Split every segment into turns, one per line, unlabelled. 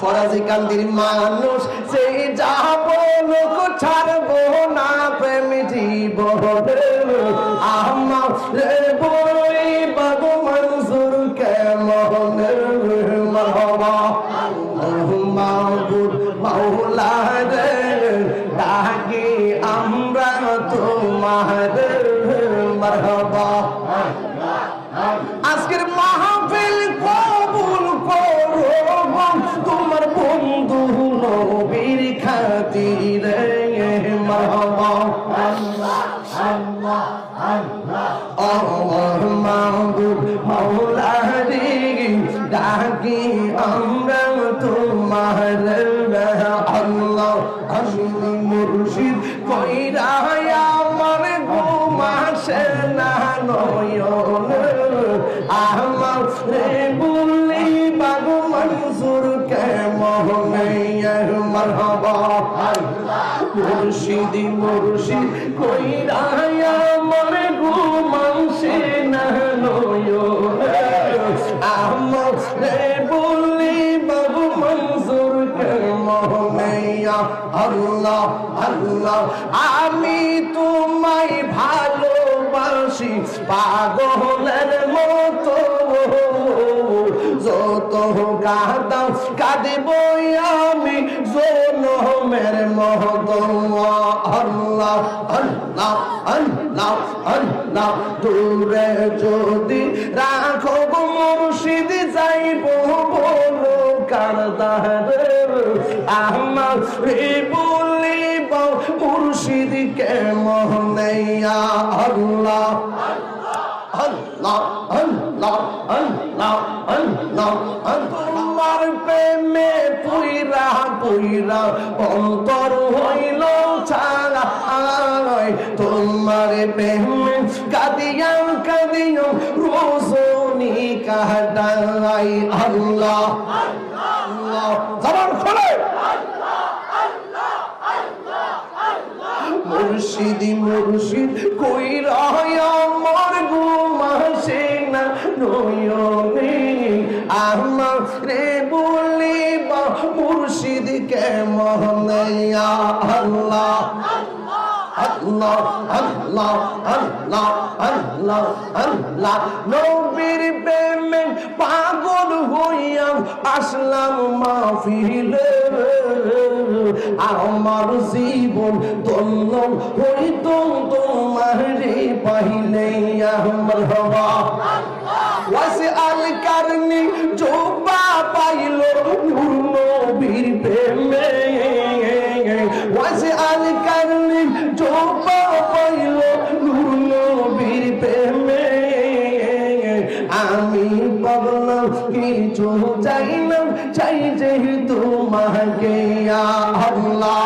ফরাজি কান্দির মানুষ সেই যাব লোক ছাড়বো না প্রেম জীবনে আমার বই বাবু মনসুর কেমন মারহাবা মাহবুব মাওলা রে ডাকি আমরা তোমার মারহাবা আজকের মাহফিল কবুল করো তোমার বন্ধু নবীর খাতিরে মারহাবা আল্লাহ আল্লাহ মাহবুব মাওলা রে ডাকি আমরা তোমার আল্লাহ আশিক মুর্শিদ কইরা আমার ঘুম আসে না নয়ন আমার রে বলি বাবু মনসুর কেমন মারহাবা মুর্শিদ মুর্শিদ কইরা আমার ঘুম আসে না নয়ন আমার রে বলি বাবু মনসুর কেমন আল্লাহ আল্লাহ আমি তোমায় ভালোবাসি পাগলের মতো যত কাঁদাও কাঁদিব আমি জনমের মতো আল্লাহ আল্লাহ আল্লাহ আল্লাহ দূরে যদি রাখো মুর্শিদ যাইব বলো কারদারে আমার বলিব মুর্শিদ কেমন আল্লাহ আল্লাহ আল্লাহ আল্লাহ আল্লাহ তোমার প্রেমে পুইরা পুইরা অন্তর হইল ছাড়া তোমার প্রেমে কাঁদিয়া কাঁদিয়া রোজনী কাটাই আল্লাহ আল্লাহ জবান খোলে মুর্শিদ মুর্শিদ কইরা আমার ঘুম আসে না নয়নে আমার রে বলিব মুর্শিদ কেমন আল্লাহ আল্লাহ আল্লাহ আল্লাহ আল্লাহ আল্লাহ নবীর প্রেমে পাগল হইয়া আসলাম মাহফিলে আমার জীবন ধন্য হইত তোমারে পাইলে মারহাবা ওয়াসি আল কারনি জোবা পাইল নূর নবীর প্রেমে ওয়াসি আল কারনি জোবা পাইল নূর নবীর প্রেমে আমি পাগলা কিছু চাই না চাই যেহেতু তোমাকে আল্লাহ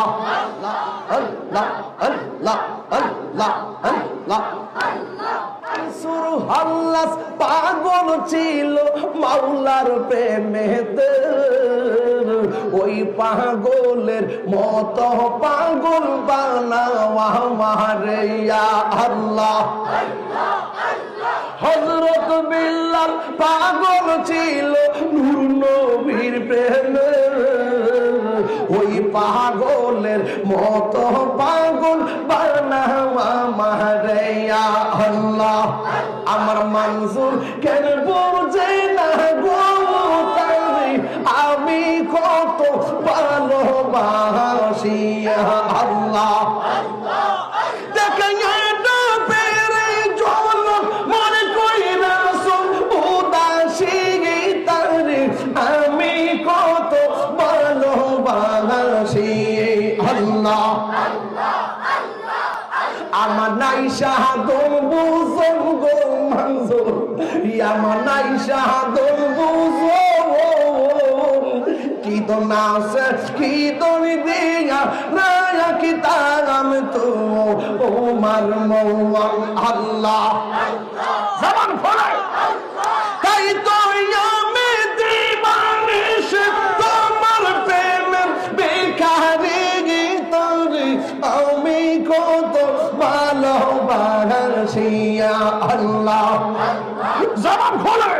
আল্লাহ আল্লাহ আল্লাহ আল্লাহ সুরহাল্লাস পাগল ছিল মাওলার প্রেমেতে ওই পাগলের মত পাগল বানাওয়া আমারে আল্লাহ হযরত বিল্লাল পাগল ছিল নূর নবীর প্রেমে ওই পাগলের মত পাগল বানাওয়া আমারে আল্লাহ আমার মনসুর কেন বুঝে না গো তারে আমি কত ভালোবাসি আল্লাহ দেখে পেরে জল মনে কইরা উদাসী তারে আমি কত ভালোবাসি আল্লাহ আমার নাই শাহাদম বুঝম গো মনসুর আমার নাই শাহাদম বুঝম কি তো নাসে কি তো দিয়া রায়া কি তাগাম তো ও মার মৌয়া আল্লাহ জবান খোলে তাই তো আমি দিবানিশ তোমার প্রেমের বেকারি গীতরে আমি কত ভালোবাসি আল্লাহ জবান খোলে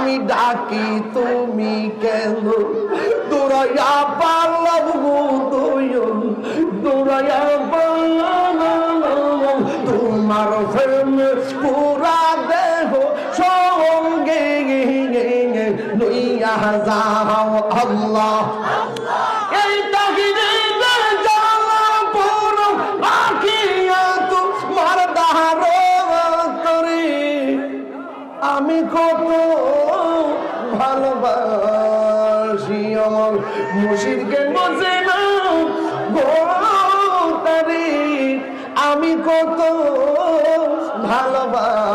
আমি ডাকি তুমি কেন দৌড়াইয়া পারলাম গো দয়াল দৌড়াইয়া পারলাম তোমার প্রেমে পুরা দেহ সঙ্গে লইয়া যাও আল্লাহ এই তাহিরে জ্বালা পুরো আখিয়া তোমার দারো করে আমি কত ভালোবাসি আমার মুর্শিদকে বসে না গো তারে আমি কত ভালোবাসি